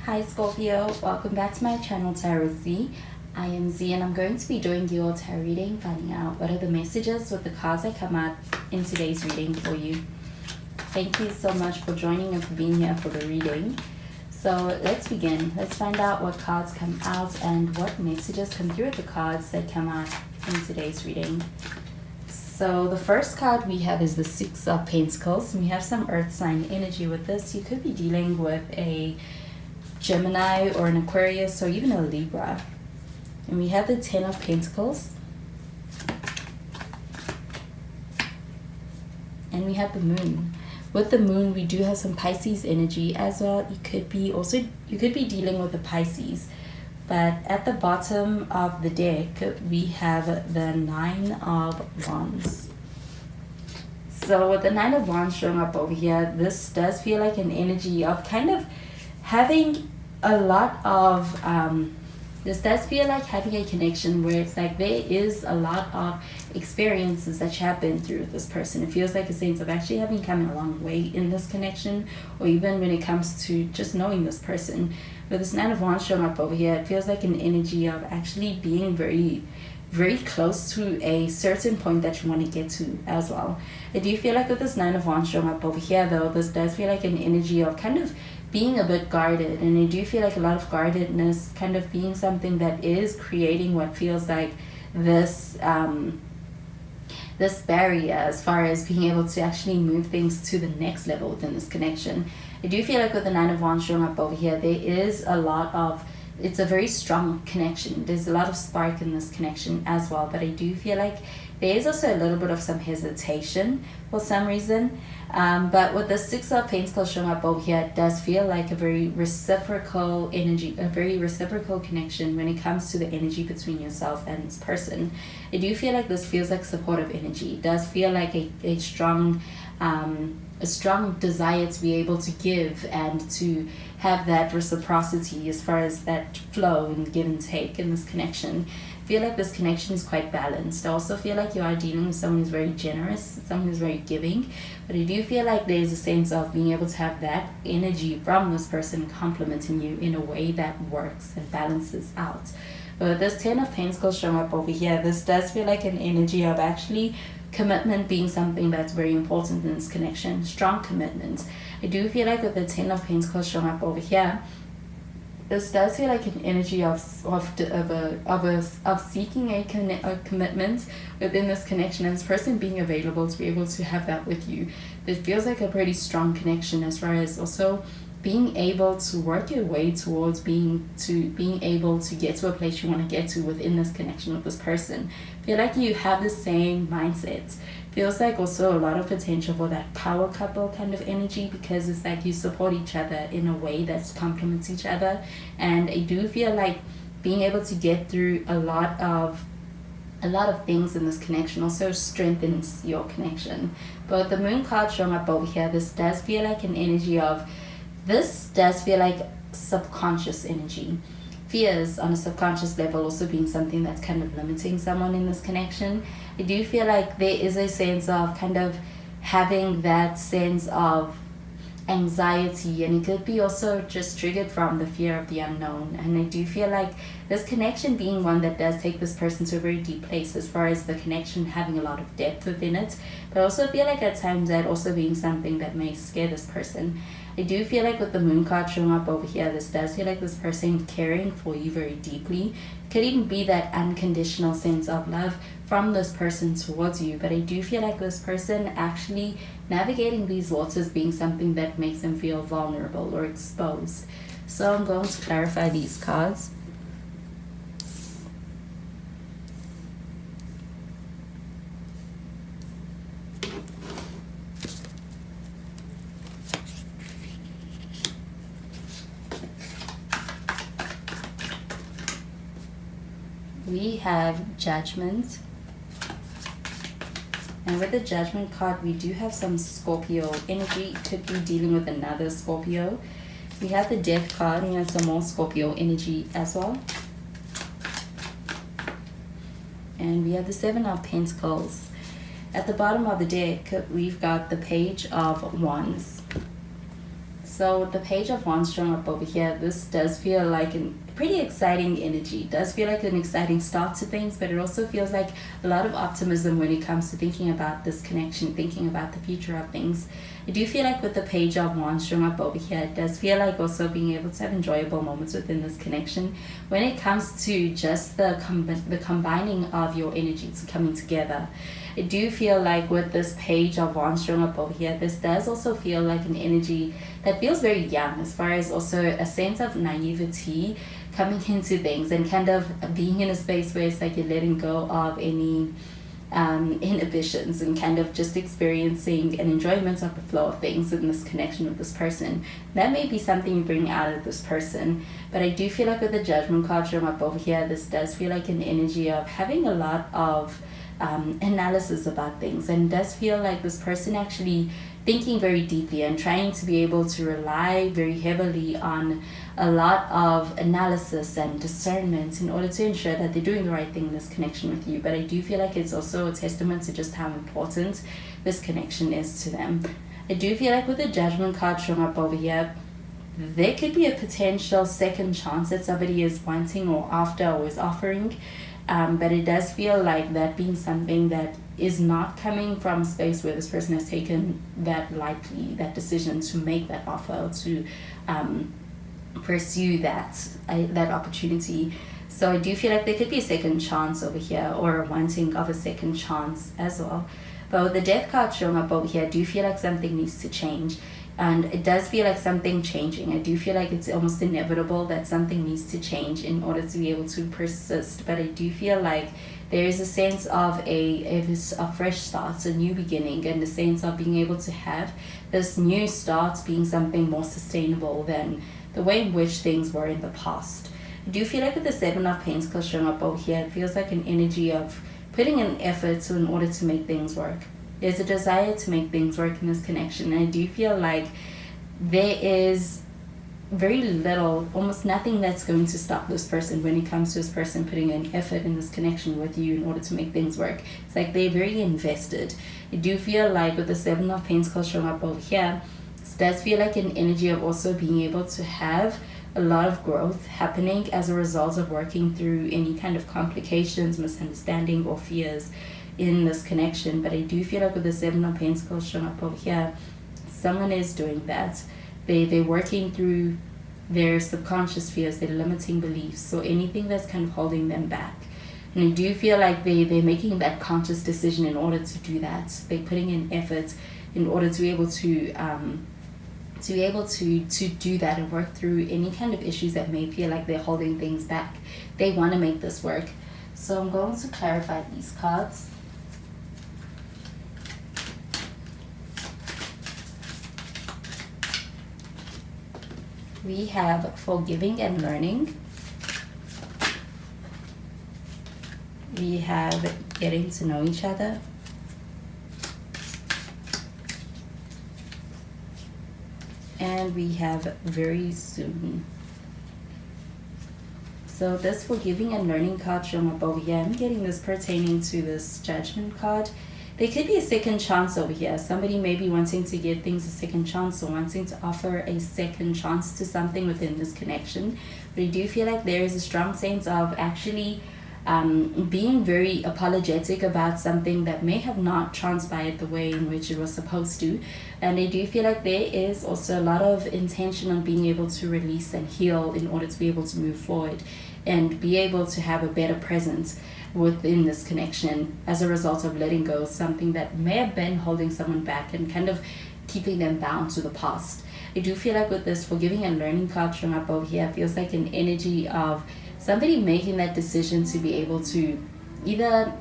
Hi Scorpio, welcome back to my channel Tarot Z. I am Z and I'm going to be doing your tarot reading, finding out what are the messages with the cards that come out in today's reading for you. Thank you so much for joining and for being here for the reading. So let's begin. Let's find out what cards come out and what messages come through with the cards that come out in today's reading. So the first card we have is the Six of Pentacles. We have some earth sign energy with this. You could be dealing with a Gemini or an Aquarius or even a Libra. And we have the Ten of Pentacles. And we have the Moon. With the Moon, we do have some Pisces energy as well. You could be dealing with the Pisces. But at the bottom of the deck, we have the Nine of Wands. So with the Nine of Wands showing up over here, this does feel like an energy of kind of having a lot of, this does feel like having a connection where it's like there is a lot of experiences that you have been through with this person. It feels like a sense of actually having come a long way in this connection, or even when it comes to just knowing this person. With this Nine of Wands showing up over here, it feels like an energy of actually being very, very close to a certain point that you want to get to as well. I do feel like with this Nine of Wands showing up over here though, this does feel like an energy of kind of being a bit guarded, and I do feel like a lot of guardedness kind of being something that is creating what feels like this this barrier as far as being able to actually move things to the next level within this connection. I do feel like with the Nine of Wands showing up over here, there is a lot of, it's a very strong connection. There's a lot of spark in this connection as well, but I do feel like there is also a little bit of some hesitation for some reason. But with the Six of Pentacles showing up over here, it does feel like a very reciprocal energy, a very reciprocal connection when it comes to the energy between yourself and this person. I do feel like this feels like supportive energy. It does feel like a strong desire to be able to give and to have that reciprocity as far as that flow and give and take in this connection. I feel like this connection is quite balanced. I also feel like you are dealing with someone who's very generous, someone who's very giving, but I do feel like there's a sense of being able to have that energy from this person complementing you in a way that works and balances out. But with this Ten of Pentacles showing up over here, this does feel like an energy of actually commitment being something that's very important in this connection, strong commitment. I do feel like with the Ten of Pentacles showing up over here, this does feel like an energy of seeking a commitment within this connection, and this person being available to be able to have that with you. It feels like a pretty strong connection as far as also being able to work your way towards being able to get to a place you want to get to within this connection with this person. Feel like you have the same mindset. Feels like also a lot of potential for that power couple kind of energy, because it's like you support each other in a way that complements each other. And I do feel like being able to get through a lot of things in this connection also strengthens your connection. But the Moon card showing up over here, this does feel like an energy of, this does feel like subconscious energy. Fears on a subconscious level also being something that's kind of limiting someone in this connection. I do feel like there is a sense of kind of having that sense of anxiety, and it could be also just triggered from the fear of the unknown. And I do feel like this connection being one that does take this person to a very deep place as far as the connection having a lot of depth within it, but I also feel like at times that also being something that may scare this person. I do feel like with the Moon card showing up over here, this does feel like this person caring for you very deeply. It could even be that unconditional sense of love from this person towards you, but I do feel like this person actually navigating these waters being something that makes them feel vulnerable or exposed. So I'm going to clarify these cards. We have Judgment, and with the Judgment card we do have some Scorpio energy. Could be dealing with another Scorpio. We have the Death card, and we have some more Scorpio energy as well. And we have the Seven of Pentacles. At the bottom of the deck we've got the Page of Wands. So the Page of Wands showing up over here, this does feel like a pretty exciting energy. It does feel like an exciting start to things, but it also feels like a lot of optimism when it comes to thinking about this connection, thinking about the future of things. I do feel like with the Page of Wands showing up over here, it does feel like also being able to have enjoyable moments within this connection. When it comes to just the combining of your energies coming together, I do feel like with this Page of Wands showing up over here, this does also feel like an energy that feels very young, as far as also a sense of naivety coming into things and kind of being in a space where it's like you're letting go of any inhibitions and kind of just experiencing an enjoyment of the flow of things in this connection with this person. That may be something you bring out of this person, but I do feel like with the Judgment card showing up over here, this does feel like an energy of having a lot of analysis about things, and does feel like this person actually thinking very deeply and trying to be able to rely very heavily on a lot of analysis and discernment in order to ensure that they're doing the right thing in this connection with you. But I do feel like it's also a testament to just how important this connection is to them. I do feel like with the Judgment card showing up over here, there could be a potential second chance that somebody is wanting or after or is offering. But it does feel like that being something that is not coming from a space where this person has taken that decision to make that offer, to pursue that opportunity. So I do feel like there could be a second chance over here, or a wanting of a second chance as well. But with the Death card showing up over here, I do feel like something needs to change. And it does feel like something changing. I do feel like it's almost inevitable that something needs to change in order to be able to persist. But I do feel like there is a sense of a fresh start, a new beginning, and a sense of being able to have this new start being something more sustainable than the way in which things were in the past. I do feel like with the Seven of Pentacles showing up over here, it feels like an energy of putting in effort in order to make things work. There's a desire to make things work in this connection. And I do feel like there is very little, almost nothing that's going to stop this person when it comes to this person putting in effort in this connection with you in order to make things work. It's like they're very invested. I do feel like with the Seven of Pentacles showing up over here, it does feel like an energy of also being able to have a lot of growth happening as a result of working through any kind of complications, misunderstanding, or fears in this connection. But I do feel like with the Seven of Pentacles showing up over here, someone is doing that. They're working through their subconscious fears, their limiting beliefs, so anything that's kind of holding them back. And I do feel like they're making that conscious decision in order to do that. They're putting in effort in order to be able to do that and work through any kind of issues that may feel like they're holding things back. They want to make this work. So I'm going to clarify these cards. We have forgiving and learning. We have getting to know each other. And we have very soon. So this forgiving and learning card showing up over here, I'm getting this pertaining to this Judgment card. There could be a second chance over here. Somebody may be wanting to give things a second chance, or wanting to offer a second chance to something within this connection. But I do feel like there is a strong sense of actually being very apologetic about something that may have not transpired the way in which it was supposed to. And I do feel like there is also a lot of intention on being able to release and heal in order to be able to move forward and be able to have a better presence within this connection as a result of letting go of something that may have been holding someone back and kind of keeping them bound to the past. I do feel like with this forgiving and learning card showing up over here, it feels like an energy of somebody making that decision to be able to either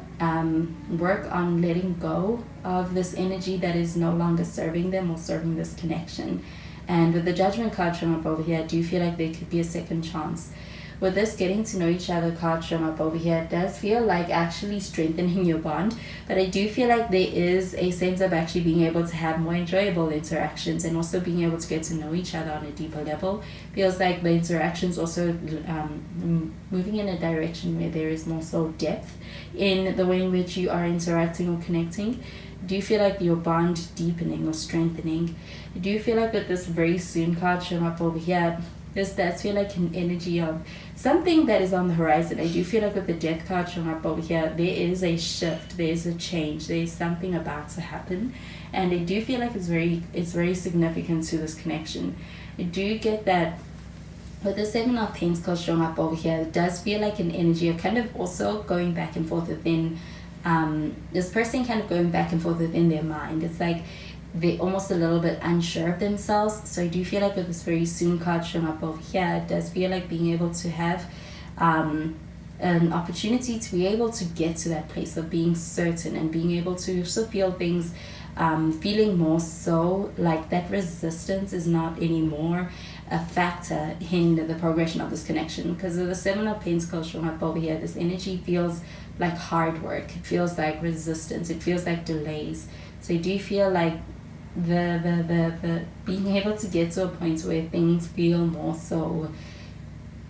work on letting go of this energy that is no longer serving them or serving this connection. And with the Judgment card showing up over here, I do feel like there could be a second chance. With this getting to know each other card showing up over here, it does feel like actually strengthening your bond. But I do feel like there is a sense of actually being able to have more enjoyable interactions and also being able to get to know each other on a deeper level. Feels like the interactions also moving in a direction where there is more so depth in the way in which you are interacting or connecting. Do you feel like your bond deepening or strengthening? Do you feel like with this very soon card showing up over here, this does feel like an energy of something that is on the horizon. I do feel like with the death card showing up over here, there is a shift, there is a change, there is something about to happen, and I do feel like it's very significant to this connection. I do get that with the Seven of Pentacles showing up over here, it does feel like an energy of kind of also going back and forth within this person, kind of going back and forth within their mind. It's like they're almost a little bit unsure of themselves. So I do feel like with this very soon card showing up over here, it does feel like being able to have an opportunity to be able to get to that place of being certain and being able to also feel things, feeling more so like that resistance is not anymore a factor in the progression of this connection. Because of the Seven of Pentacles showing up over here, this energy feels like hard work, it feels like resistance, it feels like delays. So I do feel like the being able to get to a point where things feel more so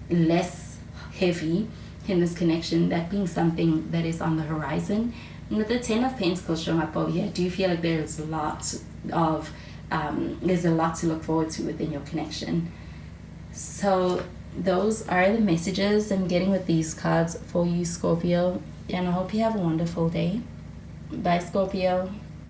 less heavy in this connection, that being something that is on the horizon. And with the Ten of Pentacles showing up over here, I do feel like there's a lot to look forward to within your connection. So those are the messages I'm getting with these cards for you, Scorpio, and I hope you have a wonderful day. Bye, Scorpio.